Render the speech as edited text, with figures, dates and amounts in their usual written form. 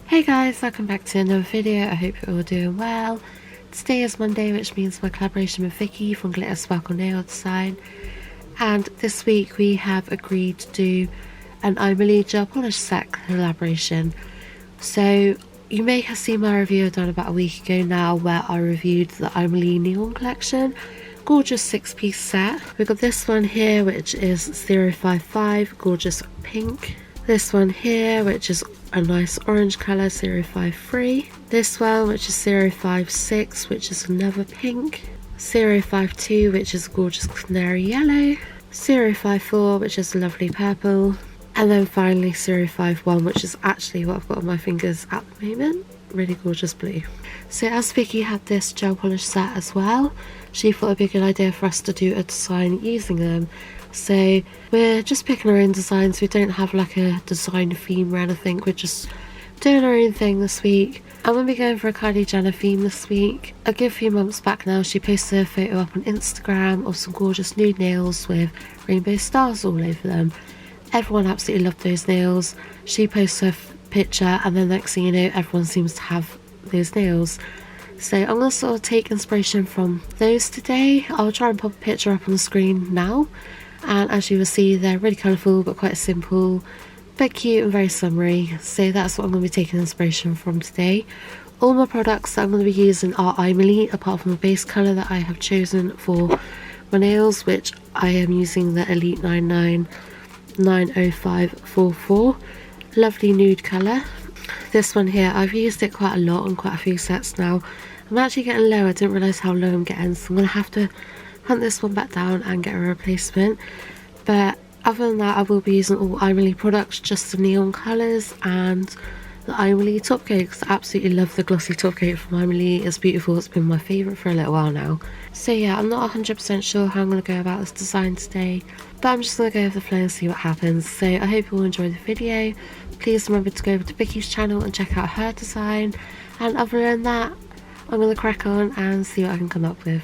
Hey guys, welcome back to another video. I hope you're all doing well. Today is Monday, which means my collaboration with Vicky from Glitter Sparkle Nail Design. And this week we have agreed to do an AIMEILI gel polish set collaboration. So you may have seen my review done about a week ago now where I reviewed the AIMEILI Neon collection. Gorgeous 6-piece set. We've got this one here which is 055, gorgeous pink. This one here which is a nice orange colour, 053. This one which is 056, which is another pink. 052, which is a gorgeous canary yellow. 054, which is a lovely purple. And then finally 051, which is actually what I've got on my fingers at the moment. Really gorgeous blue. So as Vicky had this gel polish set as well, she thought it'd be a good idea for us to do a design using them. So we're just picking our own designs. We don't have like a design theme or anything. We're just doing our own thing this week. I'm going to be going for a Kylie Jenner theme this week. A good few months back now, she posted a photo up on Instagram of some gorgeous nude nails with rainbow stars all over them. Everyone absolutely loved those nails. She posted a picture and then next thing you know, everyone seems to have those nails. So I'm going to sort of take inspiration from those today. I'll try and pop a picture up on the screen now. And as you will see, they're really colourful but quite simple, but cute and very summery. So that's what I'm going to be taking inspiration from today. All my products that I'm going to be using are AIMEILI, apart from the base colour that I have chosen for my nails, which I am using the Elite 99 90544. Lovely nude colour. This one here, I've used it quite a lot on quite a few sets now. I'm actually getting low. I didn't realise how low I'm getting, so I'm going to have to hunt this one back down and get a replacement. But other than that, I will be using all AIMEILI products, just the neon colours and the AIMEILI top coat, because I absolutely love the glossy top coat from AIMEILI. It's beautiful. It's been my favourite for a little while now. So yeah, I'm not 100% sure how I'm going to go about this design today, but I'm just going to go with the flow and see what happens. So I hope you all enjoy the video. Please remember to go over to Vicky's channel and check out her design. And other than that, I'm going to crack on and see what I can come up with.